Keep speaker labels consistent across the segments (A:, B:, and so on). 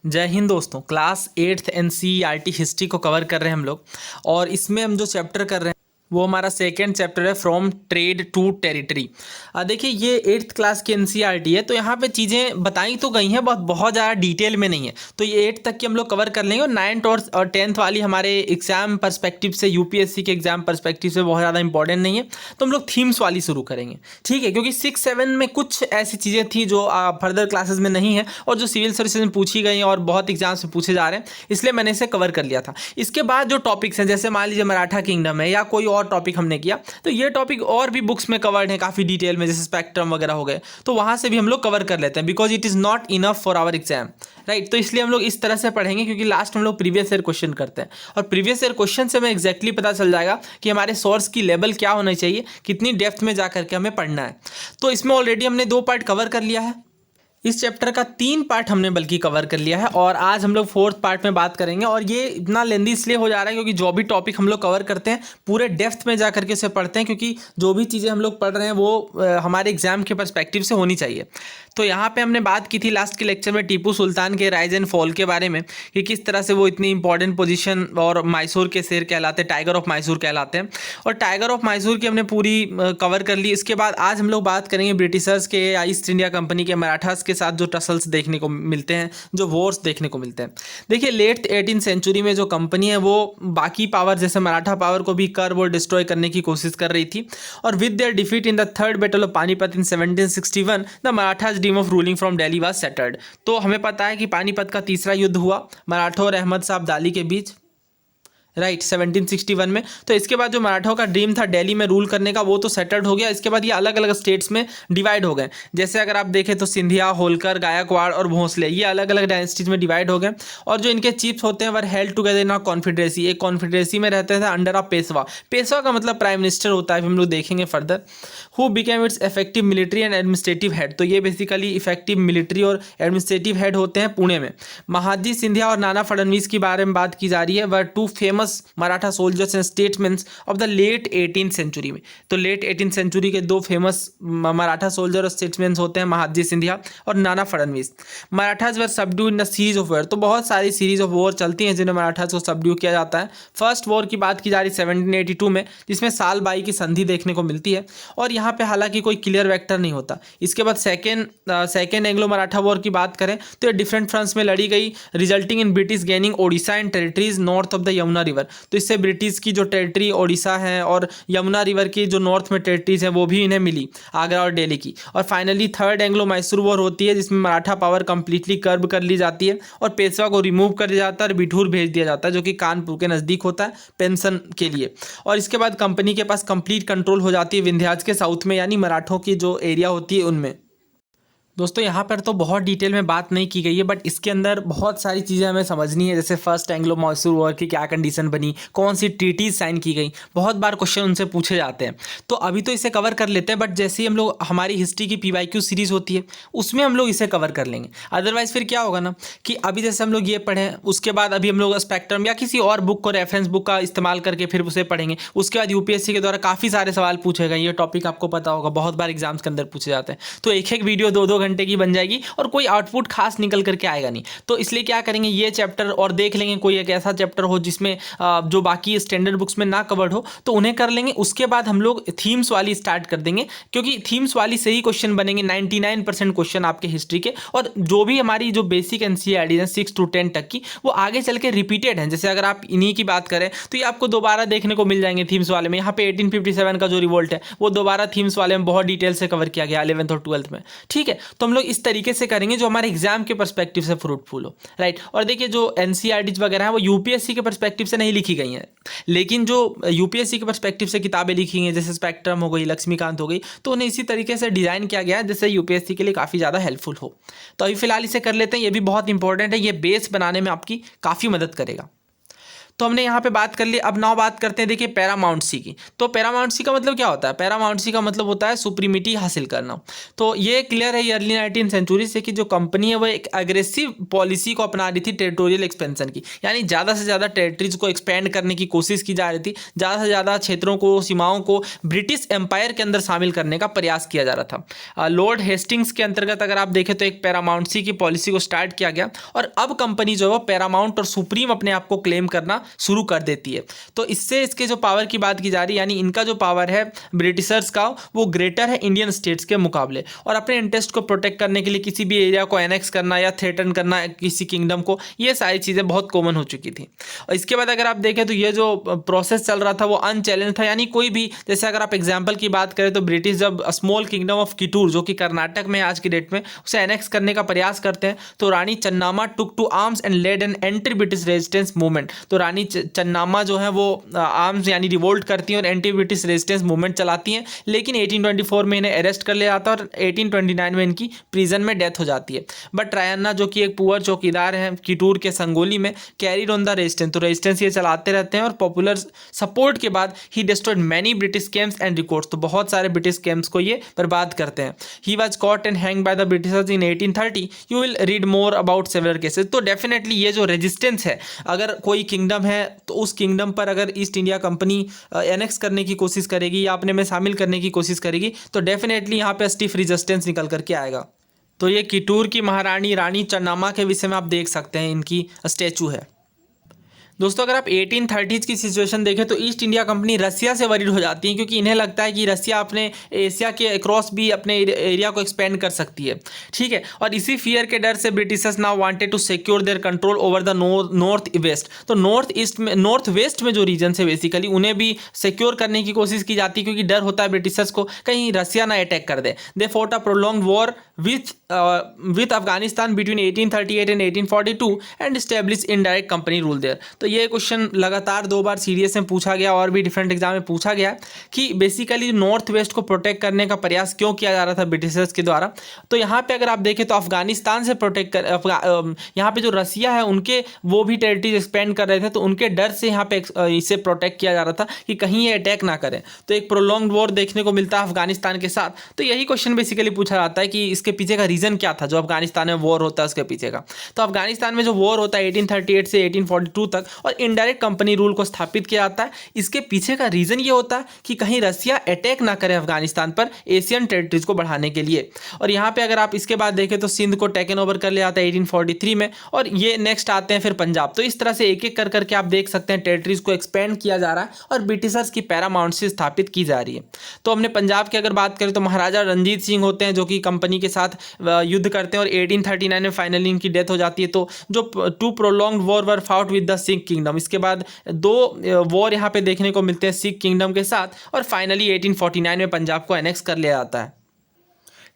A: जय हिंद दोस्तों। Class 8th NCERT history को कवर कर रहे हैं हम लोग। और इसमें हम जो चैप्टर कर रहे हैं वो हमारा सेकेंड चैप्टर है, फ्रॉम ट्रेड टू टेरिटरी। देखिए ये 8th क्लास की एनसीईआरटी है, तो यहाँ पे चीज़ें बताई तो गई हैं, बहुत ज़्यादा डिटेल में नहीं है। तो ये 8th तक की हम लोग कवर कर लेंगे और 9th और 10th वाली हमारे एग्जाम पर्सपेक्टिव से, यूपीएससी के एग्जाम पर्सपेक्टिव से बहुत ज़्यादा इंपॉर्टेंट नहीं है। तो हम लोग थीम्स वाली शुरू करेंगे, ठीक है, क्योंकि 6-7 में कुछ ऐसी चीज़ें थी जो फर्दर क्लासेस में नहीं है और जो सिविल सर्विसेज में पूछी गई और बहुत एग्जाम्स में पूछे जा रहे हैं, इसलिए मैंने इसे कवर कर लिया था। इसके बाद जो टॉपिक्स हैं, जैसे मान लीजिए मराठा किंगडम है या कोई और टॉपिक हमने किया, तो ये टॉपिक और भी बुक्स में कवर्ड है काफ़ी डिटेल में, जैसे स्पेक्ट्रम वगैरह हो गए, तो वहाँ से भी हम लोग कवर कर लेते हैं, because it is not enough for our exam, right. तो इसलिए हम लोग इस तरह से पढ़ेंगे, क्योंकि लास्ट में हम लोग प्रीवियस ईयर क्वेश्चन करते हैं और प्रीवियस ईयर क्वेश्चन से हमें एक्जैक्टली पता चल जाएगा कि हमारे सोर्स की लेवल क्या होना चाहिए, कितनी डेप्थ में जा करके हमें पढ़ना है। तो इसमें ऑलरेडी हमने 2 पार्ट कवर कर लिया है। इस चैप्टर का 3 पार्ट हमने बल्कि कवर कर लिया है और आज हम लोग 4th पार्ट में बात करेंगे। और ये इतना लेंदी इसलिए हो जा रहा है क्योंकि जो भी टॉपिक हम लोग कवर करते हैं पूरे डेप्थ में जा करके उसे पढ़ते हैं, क्योंकि जो भी चीज़ें हम लोग पढ़ रहे हैं वो हमारे एग्जाम के पर्सपेक्टिव से होनी चाहिए। तो यहाँ पे हमने बात की थी लास्ट के लेक्चर में टीपू सुल्तान के राइज एंड फॉल के बारे में, कि किस तरह से वो इतनी इंपॉर्टेंट पोजीशन और मैसूर के शेर कहलाते हैं, टाइगर ऑफ मैसूर कहलाते हैं। और टाइगर ऑफ मैसूर की हमने पूरी कवर कर ली। इसके बाद आज हम लोग बात करेंगे ब्रिटिशर्स के या ईस्ट इंडिया कंपनी के मराठास के साथ जो टसल्स देखने को मिलते हैं, जो वॉर्स देखने को मिलते हैं। देखिए लेट 18th सेंचुरी में जो कंपनी है वो बाकी पावर जैसे मराठा पावर को भी कर्व और डिस्ट्रॉय करने की कोशिश कर रही थी। और with their defeat in the third battle of Panipat in 1761 the Marathas dream of ruling from Delhi was centred. तो हमें पता है कि पानीपत का तीसरा युद्ध हुआ मराठा और अहमद शाह अब्दाली के बीच, राइट, 1761 में। तो इसके बाद जो मराठाओं का ड्रीम था दिल्ली में रूल करने का, वो तो सेटल्ड हो गया। इसके बाद ये अलग अलग स्टेट्स में डिवाइड हो गए। जैसे अगर आप देखें तो सिंधिया, होलकर, गायकवाड़ और भोंसले, ये अलग अलग डायनेस्टीज में डिवाइड हो गए। और जो इनके चीफ्स होते हैं were held together in a confederacy, एक कॉन्फेडरेसी में रहते थे अंडर अ पेशवा। पेशवा का मतलब प्राइम मिनिस्टर होता है, हम लोग देखेंगे further. Who became it's effective military and administrative head, तो ये बेसिकली इफेक्टिव मिलिट्री और एडमिनिस्ट्रेटिव हेड होते हैं पुणे में। महाजी सिंधिया और नाना फडणवीस के बारे में बात की जा रही है, were 2 famous Maratha soldiers and statesman of the late 18th century में। तो लेट 18th सेंचुरी के 2 फेमस मराठा सोल्जर और स्टेट्समैन होते हैं, महाजी सिंधिया और Nana Phadnavis. Marathas were subdue in the series of war, तो बहुत सारी सीरीज ऑफ वॉर चलती हैं जिन्हें मराठाज को सबड्यू किया जाता है। फर्स्ट वॉर की बात की जा रही 1782 में, जिसमें साल बाई की संधि देखने को मिलती है और यहाँ पे हालांकि कोई क्लियर वेक्टर नहीं होता। इसके बाद सेकेंड एंग्लो मराठा वॉर की बात करें तो ये डिफरेंट फ्रंट्स में लड़ी गई, resulting in British gaining Odisha and territories north of the Yamuna river. तो इससे ब्रिटिश की जो टेरिटरी ओडिशा है और यमुना रिवर की जो नॉर्थ में टेरिटरीज हैं वो भी इन्हें मिली, आगरा और दिल्ली की। और finally third Anglo Mysore war होती है, जिसमें मराठा पावर कंप्लीटली कर्ब कर ली जाती है और पेशवा को रिमूव कर दिया जाता है और बिठूर भेज दिया जाता है, जो कि कानपुर के नज़दीक होता है पेंशन के लिए। और इसके बाद कंपनी के पास कंप्लीट कंट्रोल हो जाती है विंध्याचल के साउथ में, यानी मराठों की जो एरिया होती है उनमें। दोस्तों यहाँ पर तो बहुत डिटेल में बात नहीं की गई है, बट इसके अंदर बहुत सारी चीज़ें हमें समझनी है, जैसे फर्स्ट एंग्लो मैसूर वॉर की क्या कंडीशन बनी, कौन सी ट्रीटीज साइन की गई, बहुत बार क्वेश्चन उनसे पूछे जाते हैं। तो अभी तो इसे कवर कर लेते हैं, बट जैसे ही हम लोग हमारी हिस्ट्री की PYQ सीरीज़ होती है उसमें हम लोग इसे कवर कर लेंगे। अदरवाइज फिर क्या होगा ना कि अभी जैसे हम लोग ये पढ़ें, उसके बाद अभी हम लोग स्पेक्ट्रम या किसी और बुक को, रेफरेंस बुक का इस्तेमाल करके फिर उसे पढ़ेंगे। उसके बाद UPSC के द्वारा काफ़ी सारे सवाल पूछे गए, ये टॉपिक आपको पता होगा, बहुत बार एग्जाम्स के अंदर पूछे जाते हैं। तो एक एक वीडियो 2-2 घंटे की बन जाएगी और कोई आउटपुट खास निकल करके आएगा नहीं। तो इसलिए क्या करेंगे, ये चैप्टर और देख लेंगे, कोई एक ऐसा चैप्टर हो जिसमें जो बाकी स्टैंडर्ड बुक्स में ना कवर्ड हो तो उन्हें कर लेंगे। उसके बाद हम लोग थीम्स वाली स्टार्ट कर देंगे, क्योंकि थीम्स वाली से ही क्वेश्चन बनेंगे 99% क्वेश्चन आपके हिस्ट्री के। और जो भी हमारी जो बेसिक एनसीईआरटी है 6 to 10 तक की, वो आगे चल के रिपीटेड हैं। जैसे अगर आप इन्हीं की बात करें तो ये आपको दोबारा देखने को मिल जाएंगे थीम्स वाले में। यहाँ पे 1857 का जो रिवोल्ट है वो दोबारा थीम्स वाले में बहुत डिटेल से कवर किया गया 11th और 12th में, ठीक है। तो हम लोग इस तरीके से करेंगे जो हमारे एग्जाम के पर्सपेक्टिव से फ्रूटफुल हो, राइट। और देखिए जो एनसीईआरटीज वगैरह है वो यूपीएससी के पर्सपेक्टिव से नहीं लिखी गई हैं, लेकिन जो यूपीएससी के पर्सपेक्टिव से किताबें लिखी गई हैं, जैसे स्पेक्ट्रम हो गई, लक्ष्मीकांत हो गई, तो उन्हें इसी तरीके से डिज़ाइन किया गया है जिससे यूपीएससी के लिए काफ़ी ज़्यादा हेल्पफुल हो। तो अभी फिलहाल इसे कर लेते हैं, ये भी बहुत इंपॉर्टेंट है, ये बेस बनाने में आपकी काफ़ी मदद करेगा। तो हमने यहाँ पे बात कर ली। अब नाउ बात करते हैं देखिए पैरामाउंट सी की। तो पैरामाउंट सी का मतलब क्या होता है? पैरामाउंट सी का मतलब होता है सुप्रीमिटी हासिल करना। तो ये क्लियर है ये अर्ली 19 सेंचुरी से कि जो कंपनी है वो एक अग्रेसिव पॉलिसी को अपना रही थी टेरिटोरियल एक्सपेंशन की, यानी ज़्यादा से ज़्यादा टेरिटरीज को एक्सपेंड करने की कोशिश की जा रही थी, ज़्यादा से ज़्यादा क्षेत्रों को, सीमाओं को ब्रिटिश एम्पायर के अंदर शामिल करने का प्रयास किया जा रहा था। लॉर्ड हेस्टिंग्स के अंतर्गत अगर आप देखें तो एक पैरामाउंट सी की पॉलिसी को स्टार्ट किया गया और अब कंपनी जो है वो पैरामाउंट और सुप्रीम अपने आप को क्लेम करना शुरू कर देती है। तो इससे इसके जो पावर की बात की जा रही है, यानी इनका जो पावर है ब्रिटिशर्स का वो ग्रेटर है इंडियन स्टेट्स के मुकाबले, और अपने इंटरेस्ट को प्रोटेक्ट करने के लिए किसी भी एरिया को एनेक्स करना या थ्रेटन करना किसी किंगडम को, ये सारी चीज़ें बहुत कॉमन हो चुकी थी। और इसके बाद अगर आप देखें तो ये जो प्रोसेस चल रहा था वो अनचैलेंज था, यानी कोई भी, जैसे अगर आप एग्जाम्पल की बात करें तो ब्रिटिश जब स्मॉल किंगडम ऑफ किटूर जो कि कर्नाटक में आज की डेट में, उसे एनेक्स करने का प्रयास करते हैं तो Rani Chennamma took to arms and led an anti British resistance movement. तो रानी चन्नामा जो है वो आर्म्स यानी रिवोल्ट करती हैं और एंटी ब्रिटिश रेजिस्टेंस मूवमेंट चलाती हैं, लेकिन 1824 में इन्हें अरेस्ट कर लिया जाता है और 1829 में इनकी प्रिजन में डेथ हो जाती है। बट रायन्ना जो कि एक पुअर चौकीदार हैं किटूर के संगोली में, कैरीड ऑन द रेजिस्टेंस, तो रेजिस्टेंस ये चलाते रहते हैं और पॉपुलर सपोर्ट के बाद ही destroyed many British camps and records, तो बहुत सारे ब्रिटिश कैंप्स को ये बर्बाद करते हैं। He was caught and hang by the Britishers in 1830। You will read more about several cases. तो डेफिनेटली ये जो रेजिस्टेंस है, अगर कोई किंगडम है तो उस किंगडम पर अगर ईस्ट इंडिया कंपनी एनेक्स करने की कोशिश करेगी या अपने में शामिल करने की कोशिश करेगी तो डेफिनेटली यहाँ पे स्टिफ रेजिस्टेंस निकल करके आएगा। तो ये किटूर की महारानी रानी चन्नामा के विषय में आप देख सकते हैं, इनकी स्टैचू है। दोस्तों अगर आप 1830s की सिचुएशन देखें तो ईस्ट इंडिया कंपनी रसिया से वरीड हो जाती है, क्योंकि इन्हें लगता है कि रसिया अपने एशिया के अक्रॉस भी अपने एरिया को एक्सपेंड कर सकती है, ठीक है। और इसी फियर के डर से Britishers now wanted to secure their control over the north west. तो नॉर्थ वेस्ट में जो रीजन है बेसिकली उन्हें भी सिक्योर करने की कोशिश की जाती है, क्योंकि डर होता है ब्रिटिशर्स को कहीं रसिया ना अटैक कर दे। They fought a prolonged war with Afghanistan between 1838 and 1842 and establish indirect company rule there. तो ये क्वेश्चन लगातार 2 बार सीरीज में पूछा गया और भी डिफरेंट एग्जाम में पूछा गया कि बेसिकली नॉर्थ वेस्ट को प्रोटेक्ट करने का प्रयास क्यों किया जा रहा था ब्रिटिशर्स के द्वारा। तो यहाँ पे अगर आप देखें तो अफगानिस्तान से प्रोटेक्ट कर, यहाँ पे जो रसिया है उनके वो भी टेरिटरीज एक्सपेंड कर रहे थे, तो उनके डर से यहाँ पे इसे प्रोटेक्ट किया जा रहा था कि कहीं ये अटैक ना करें। तो एक प्रोलॉन्ग्ड वॉर देखने को मिलता है अफगानिस्तान के साथ। तो यही क्वेश्चन बेसिकली पूछा जाता है कि इसके पीछे का रीजन क्या था, जो अफगानिस्तान में वॉर होता है उसके पीछे का। तो अफगानिस्तान में जो वॉर होता है 1838 से 1842 तक और इनडायरेक्ट कंपनी रूल को स्थापित किया जाता है, इसके पीछे का रीजन ये होता है कि कहीं रसिया अटैक ना करे अफगानिस्तान पर एशियन टेरिटरीज को बढ़ाने के लिए। और यहाँ पे अगर आप इसके बाद देखें तो सिंध को टेकन ओवर कर लिया जाता है 1843 में, और ये नेक्स्ट आते हैं फिर पंजाब। तो इस तरह से एक एक कर करके आप देख सकते हैं टेरिटरीज को एक्सपेंड किया जा रहा है और ब्रिटिशर्स की पैरामाउंट से स्थापित की जा रही है। तो हमने पंजाब की अगर बात करें तो महाराजा रणजीत सिंह होते हैं जो कि कंपनी के साथ युद्ध करते हैं और 1839 में फाइनली इनकी डेथ हो जाती है। तो जो 2 prolonged war were fought with the Sikh kingdom, इसके बाद 2 वॉर यहाँ पे देखने को मिलते हैं सिख किंगडम के साथ, और फाइनली 1849 में पंजाब को एनेक्स कर लिया जाता है।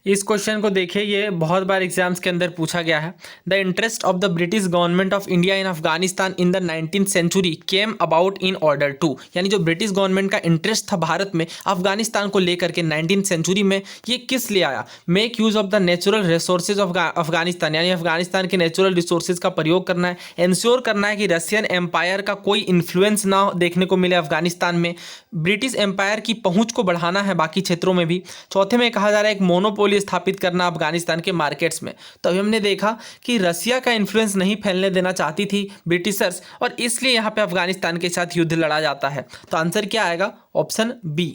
A: इस क्वेश्चन को देखिए, ये बहुत बार एग्जाम्स के अंदर पूछा गया है। The interest of the British government of India in Afghanistan in the 19th century came about in order to, यानी जो ब्रिटिश गवर्नमेंट का इंटरेस्ट था भारत में अफगानिस्तान को लेकर के 19th सेंचुरी में, ये किस लिए आया? Make use of the natural resources of Afghanistan, यानी अफगानिस्तान के नेचुरल रिसोर्सेज का प्रयोग करना है, इंश्योर करना है कि रशियन एम्पायर का कोई इन्फ्लुएंस ना देखने को मिले अफगानिस्तान में, ब्रिटिश एम्पायर की पहुँच को बढ़ाना है बाकी क्षेत्रों में भी। चौथे में कहा जा रहा है एक मोनोपोली स्थापित करना अफगानिस्तान के मार्केट्स में। तो अभी हमने देखा कि रसिया का इन्फ्लुएंस नहीं फैलने देना चाहती थी ब्रिटिशर्स, और इसलिए यहाँ पे अफगानिस्तान के साथ युद्ध लड़ा जाता है। तो आंसर क्या आएगा? Option B.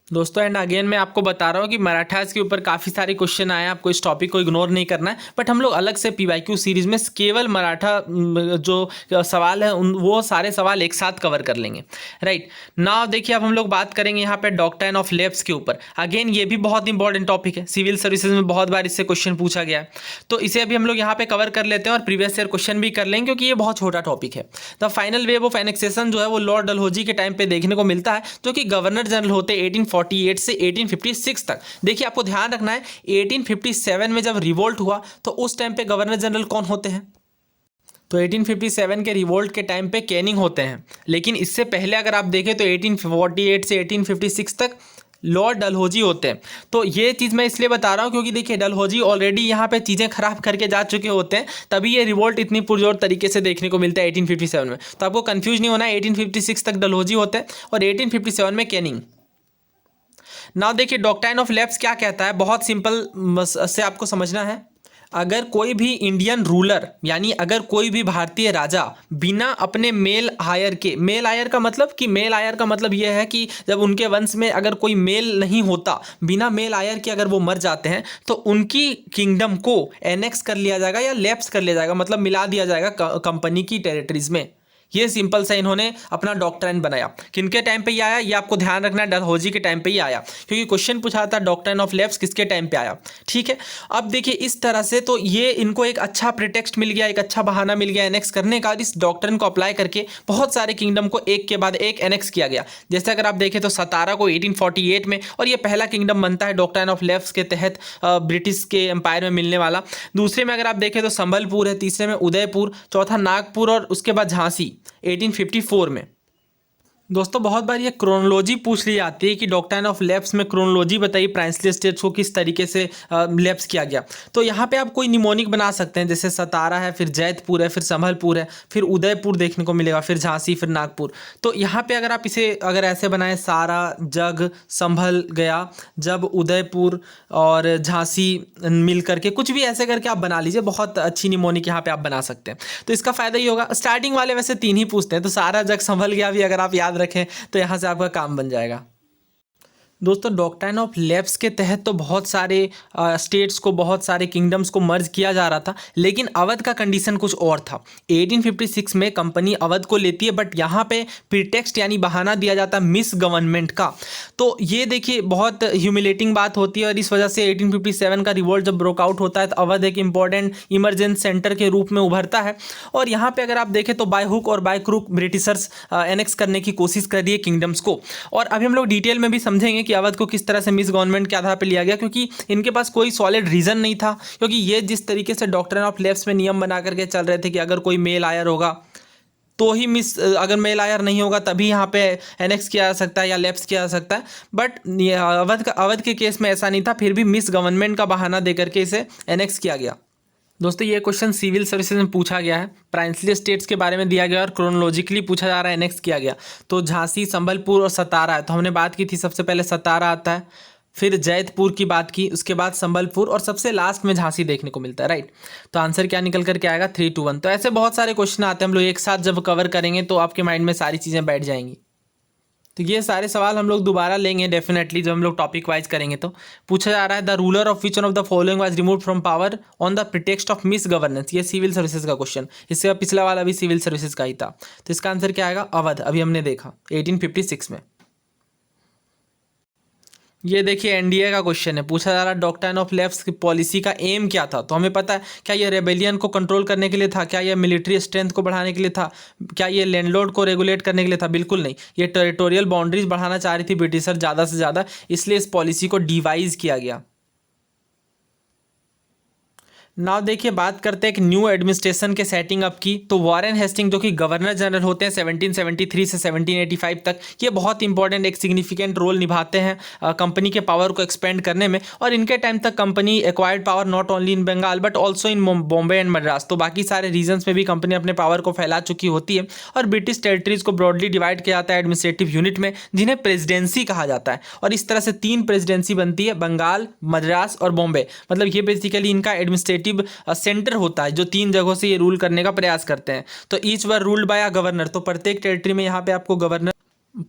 A: दोस्तों एंड अगेन मैं आपको बता रहा हूँ कि मराठास के ऊपर काफ़ी सारे क्वेश्चन आए हैं, आपको इस टॉपिक को इग्नोर नहीं करना है। बट हम लोग अलग से PYQ सीरीज में केवल मराठा जो सवाल है वो सारे सवाल एक साथ कवर कर लेंगे, राइट। नाउ देखिए अब हम लोग बात करेंगे यहाँ पे डॉक्ट्राइन ऑफ लैप्स के ऊपर। अगेन ये भी बहुत इंपॉर्टेंट टॉपिक है, सिविल सर्विसेज में बहुत बार इससे क्वेश्चन पूछा गया है, तो इसे अभी हम लोग यहाँ पे कवर कर लेते हैं और प्रीवियस ईयर क्वेश्चन भी कर लेंगे क्योंकि ये बहुत छोटा टॉपिक है। The final wave of annexation जो है वो लॉर्ड डलहौजी के टाइम पे देखने को मिलता है, जो कि गवर्नर जनरल होते 1848 से 1856 तक। देखिए आपको ध्यान रखना है 1857 में जब रिवोल्ट हुआ तो उस टाइम पे गवर्नर जनरल कौन होते हैं? तो 1857 के रिवोल्ट के टाइम पे कैनिंग होते हैं, लेकिन इससे पहले अगर आप देखें तो 1848 से 1856 तक लॉर्ड डलहौजी होते हैं। तो ये चीज़ मैं इसलिए बता रहा हूँ क्योंकि देखिए डलहौजी ऑलरेडी यहाँ पे चीज़ें खराब करके जा चुके होते हैं, तभी ये रिवोल्ट इतनी पुरजोर तरीके से देखने को मिलता है 1857 में। तो आपको कंफ्यूज नहीं होना है, 1856 तक डलहौजी होते हैं और 1857 में कैनिंग। नाउ देखिए डॉक्ट्राइन ऑफ लैप्स क्या कहता है, बहुत सिंपल से आपको समझना है। अगर कोई भी इंडियन रूलर यानी अगर कोई भी भारतीय राजा बिना अपने मेल हायर के, मेल हायर का मतलब कि मेल हायर का मतलब यह है कि जब उनके वंश में अगर कोई मेल नहीं होता, बिना मेल हायर के अगर वो मर जाते हैं तो उनकी किंगडम को एनेक्स कर लिया जाएगा या लैप्स कर लिया जाएगा, मतलब मिला दिया जाएगा कंपनी की टेरिटरीज में। ये सिंपल सा इन्होंने अपना डॉक्ट्राइन बनाया। किनके टाइम पे ये आया, ये आपको ध्यान रखना है, डलहौजी के टाइम पे ही आया, क्योंकि क्वेश्चन पूछा था डॉक्ट्राइन ऑफ लैप्स किसके टाइम पे आया। ठीक है, अब देखिए इस तरह से तो ये इनको एक अच्छा प्रिटेक्स्ट मिल गया, एक अच्छा बहाना मिल गया एनेक्स करने का। इस डॉक्ट्राइन को अप्लाई करके बहुत सारे किंगडम को एक के बाद एक एनेक्स किया गया। जैसे अगर आप देखें तो सतारा को 1848 में, और ये पहला किंगडम बनता है डॉक्ट्राइन ऑफ लैप्स के तहत ब्रिटिश के एम्पायर में मिलने वाला। दूसरे में अगर आप देखें तो संबलपुर है, तीसरे में उदयपुर, चौथा नागपुर और उसके बाद झांसी 1854 में। दोस्तों बहुत बार ये क्रोनोलॉजी पूछ ली जाती है कि डॉक्ट्राइन ऑफ लैप्स में क्रोनोलॉजी बताइए प्राइंसली स्टेट्स को किस तरीके से लैप्स किया गया। तो यहाँ पे आप कोई निमोनिक बना सकते हैं, जैसे सतारा है, फिर जैतपुर है, फिर संभलपुर है, फिर उदयपुर देखने को मिलेगा, फिर झांसी, फिर नागपुर। तो यहाँ पे अगर आप इसे अगर ऐसे बनाएं, सारा, जग, संभल गया, जब, उदयपुर और झांसी मिल करके कुछ भी ऐसे करके आप बना लीजिए, बहुत अच्छी निमोनिक यहाँ पे आप बना सकते हैं। तो इसका फायदा ये होगा, स्टार्टिंग वाले वैसे 3 ही पूछते हैं, तो सारा, जग, संभल गया भी अगर आप याद रखें तो यहां से आपका काम बन जाएगा। दोस्तों डॉक्ट्राइन ऑफ लैप्स के तहत तो बहुत सारे स्टेट्स को, बहुत सारे किंगडम्स को मर्ज किया जा रहा था, लेकिन अवध का कंडीशन कुछ और था। 1856 में कंपनी अवध को लेती है, बट यहाँ पे प्रीटेक्स्ट यानी बहाना दिया जाता है मिस गवर्नमेंट का। तो ये देखिए बहुत ह्यूमिलेटिंग बात होती है, और इस वजह से 1857 का रिवोल्ट जब ब्रोकआउट होता है तो अवध एक इंपॉर्टेंट इमरजेंसी सेंटर के रूप में उभरता है। और यहाँ पे अगर आप देखें तो बाय हुक और बाय क्रूक ब्रिटिशर्स एनेक्स करने की कोशिश कर रही है किंगडम्स को। और अभी हम लोग डिटेल में भी समझेंगे कि अवध को किस तरह से मिस गवर्नमेंट के आधार पर लिया गया, क्योंकि इनके पास कोई सॉलिड रीजन नहीं था। क्योंकि ये जिस तरीके से डॉक्ट्राइन ऑफ लैप्स में नियम बना करके चल रहे थे कि अगर कोई मेल आयर होगा तो ही मिस, अगर मेल आयर नहीं होगा तभी यहाँ पे एनेक्स किया जा सकता है या लैप्स किया जा सकता है। बट अवध के केस में ऐसा नहीं था, फिर भी मिस गवर्नमेंट का बहाना देकर के इसे एनेक्स किया गया। दोस्तों ये क्वेश्चन सिविल सर्विसेज में पूछा गया है, प्राइंसली स्टेट्स के बारे में दिया गया और क्रोनोलॉजिकली पूछा जा रहा है, एनेक्स किया गया। तो झांसी, संबलपुर और सतारा है, तो हमने बात की थी सबसे पहले सतारा आता है, फिर जैतपुर की बात की, उसके बाद संबलपुर और सबसे लास्ट में झांसी देखने को मिलता है, राइट। तो आंसर क्या निकल करके आएगा, 3 to 1। तो ऐसे बहुत सारे क्वेश्चन आते हैं, हम लोग एक साथ जब कवर करेंगे तो आपके माइंड में सारी चीज़ें बैठ जाएंगी। तो ये सारे सवाल हम लोग दोबारा लेंगे डेफिनेटली जब हम लोग टॉपिक वाइज करेंगे। तो पूछा जा रहा है the ruler of which one of the following was removed from power on the pretext of miss governance. ये सिविल सर्विसेज का क्वेश्चन, इससे पिछला वाला भी सिविल सर्विसेज का ही था। तो इसका आंसर क्या आएगा, अवध। अभी हमने देखा 1856 में। ये देखिए एनडीए का क्वेश्चन है, पूछा जा रहा है डॉक्ट्राइन ऑफ लैप्स की पॉलिसी का एम क्या था। तो हमें पता है, क्या ये रेबेलियन को कंट्रोल करने के लिए था, क्या ये मिलिट्री स्ट्रेंथ को बढ़ाने के लिए था, क्या ये लैंडलॉर्ड को रेगुलेट करने के लिए था? बिल्कुल नहीं, ये टेरिटोरियल बाउंड्रीज बढ़ाना चाह रही थी ब्रिटिशर ज़्यादा से ज़्यादा, इसलिए इस पॉलिसी को डिवाइज किया गया। नाउ देखिए बात करते हैं एक न्यू एडमिनिस्ट्रेशन के सेटिंग अप की। तो वॉरेन हेस्टिंग जो कि गवर्नर जनरल होते हैं 1773 से 1785 तक, ये बहुत इंपॉर्टेंट एक सिग्निफिकेंट रोल निभाते हैं कंपनी के पावर को एक्सपेंड करने में। और इनके टाइम तक company acquired power not only in Bengal but also in Bombay and Madras. तो बाकी सारे रीजन्स में भी कंपनी अपने पावर को फैला चुकी होती है। और ब्रिटिश टेरिटरीज को ब्रॉडली डिवाइड किया जाता है एडमिनिस्ट्रेटिव यूनिट में, जिन्हें प्रेसिडेंसी कहा जाता है। और इस तरह से 3 प्रेसिडेंसी बनती है, बंगाल, मद्रास और बॉम्बे। मतलब ये बेसिकली इनका एडमिनिस्ट्रेटिव सेंटर होता है जो 3 जगहों से ये रूल करने का प्रयास करते हैं। तो each were ruled by a governor. तो प्रत्येक टेरिटरी में यहाँ पे आपको गवर्नर,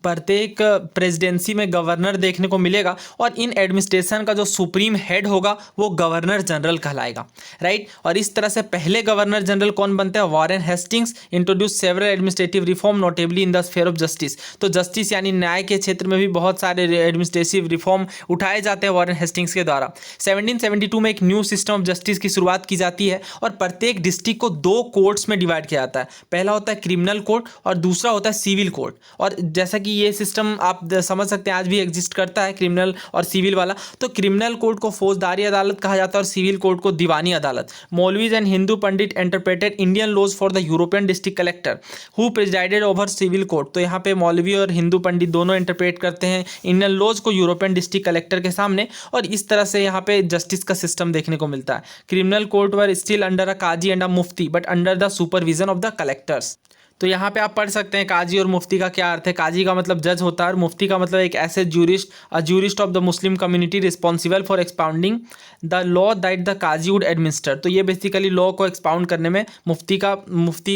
A: प्रत्येक प्रेसिडेंसी में गवर्नर देखने को मिलेगा। और इन एडमिनिस्ट्रेशन का जो सुप्रीम हेड होगा वो गवर्नर जनरल कहलाएगा, राइट। और इस तरह से पहले गवर्नर जनरल कौन बनते हैं, Warren Hastings introduce several administrative reform notably in the sphere of justice. तो जस्टिस यानी न्याय के क्षेत्र में भी बहुत सारे एडमिनिस्ट्रेटिव रिफॉर्म उठाए जाते हैं वॉरेन हेस्टिंग्स के द्वारा। 1772 में एक न्यू सिस्टम ऑफ जस्टिस की शुरुआत की जाती है और प्रत्येक डिस्ट्रिक्ट को 2 कोर्ट्स में डिवाइड किया जाता है। पहला होता है क्रिमिनल कोर्ट और दूसरा होता है सिविल कोर्ट। और जैसा कि ये सिस्टम आप समझ सकते हैं आज भी एग्जिस्ट करता है, क्रिमिनल और सिविल वाला। तो क्रिमिनल कोर्ट को फौजदारी अदालत कहा जाता है और सिविल कोर्ट को दीवानी अदालत। Maulvis and Hindu pandit interpreted Indian laws for the European district collector who presided over civil court. तो यहाँ पे मौलवी और हिंदू पंडित दोनों इंटरप्रेट करते हैं इंडियन लॉज को यूरोपियन डिस्ट्रिक्ट कलेक्टर के सामने, और इस तरह से यहाँ पे जस्टिस का सिस्टम देखने को मिलता है। Criminal court were still under a qazi and a mufti but under the supervision of the collectors. तो यहाँ पे आप पढ़ सकते हैं काजी और मुफ्ती का क्या अर्थ है। काजी का मतलब जज होता है और मुफ्ती का मतलब एक ऐसे jurist of the Muslim community responsible for expounding the law that the qazi would administer. तो ये बेसिकली लॉ को एक्सपाउंड करने में मुफ्ती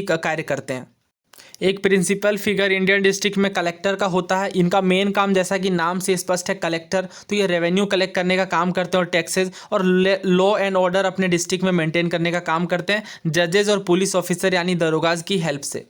A: का कार्य करते हैं। एक प्रिंसिपल फिगर इंडियन डिस्ट्रिक्ट में कलेक्टर का होता है। इनका मेन काम जैसा कि नाम से स्पष्ट है कलेक्टर, तो ये रेवेन्यू कलेक्ट करने का काम करते हैं और टैक्सेस और लॉ एंड ऑर्डर अपने डिस्ट्रिक्ट में मेंटेन करने का काम करते हैं जजेस और पुलिस ऑफिसर यानी दरोगाज की हेल्प से।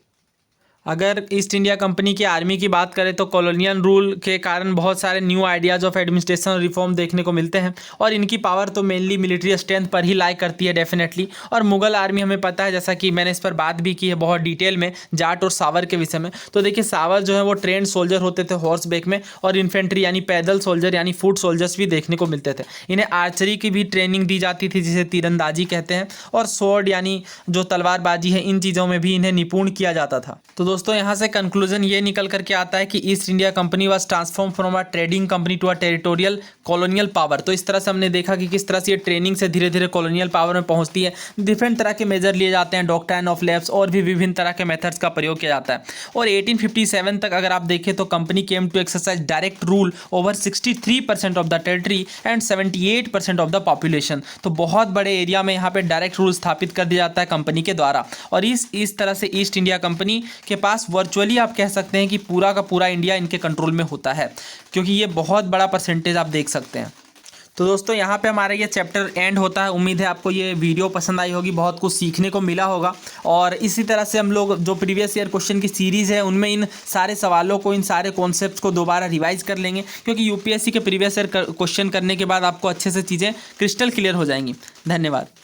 A: अगर ईस्ट इंडिया कंपनी की आर्मी की बात करें तो कॉलोनियल रूल के कारण बहुत सारे न्यू आइडियाज़ ऑफ एडमिनिस्ट्रेशन और रिफॉर्म देखने को मिलते हैं, और इनकी पावर तो मेनली मिलिट्री स्ट्रेंथ पर ही लाई करती है डेफिनेटली। और मुगल आर्मी हमें पता है, जैसा कि मैंने इस पर बात भी की है बहुत डिटेल में जाट और सावर के विषय में। तो देखिए सावर जो है वो ट्रेंड सोल्जर होते थे हॉर्स बैक में, और इन्फेंट्री यानी पैदल सोल्जर यानी फुट सोल्जर्स भी देखने को मिलते थे। इन्हें आर्चरी की भी ट्रेनिंग दी जाती थी जिसे तीरंदाजी कहते हैं, और स्वॉर्ड यानी जो तलवारबाजी है इन चीज़ों में भी इन्हें निपुण किया जाता था। तो दोस्तों यहाँ से कंक्लूजन ये निकल करके आता है कि East India Company was transform from a trading company to a territorial colonial power. तो इस तरह से हमने देखा कि किस तरह से ये ट्रेनिंग से धीरे धीरे कॉलोनियल पावर में पहुंचती है। डिफरेंट तरह के मेजर लिए जाते हैं, डॉक्ट्राइन ऑफ लैप्स और भी विभिन्न तरह के मेथड्स का प्रयोग किया जाता है। और 1857 तक अगर आप देखें तो company came to exercise direct rule over 63% of the territory and 78% of the population. तो बहुत बड़े एरिया में यहाँ पे डायरेक्ट रूल स्थापित कर दिया जाता है कंपनी के द्वारा, और इस तरह से ईस्ट इंडिया कंपनी के पास वर्चुअली आप कह सकते हैं कि पूरा का पूरा इंडिया इनके कंट्रोल में होता है, क्योंकि ये बहुत बड़ा परसेंटेज आप देख सकते हैं। तो दोस्तों यहाँ पे हमारा ये चैप्टर एंड होता है। उम्मीद है आपको ये वीडियो पसंद आई होगी, बहुत कुछ सीखने को मिला होगा। और इसी तरह से हम लोग जो प्रीवियस ईयर क्वेश्चन की सीरीज़ है उनमें इन सारे सवालों को, इन सारे कॉन्सेप्ट्स को दोबारा रिवाइज कर लेंगे, क्योंकि यूपीएससी के प्रीवियस ईयर क्वेश्चन करने के बाद आपको अच्छे से चीज़ें क्रिस्टल क्लियर हो जाएंगी। धन्यवाद।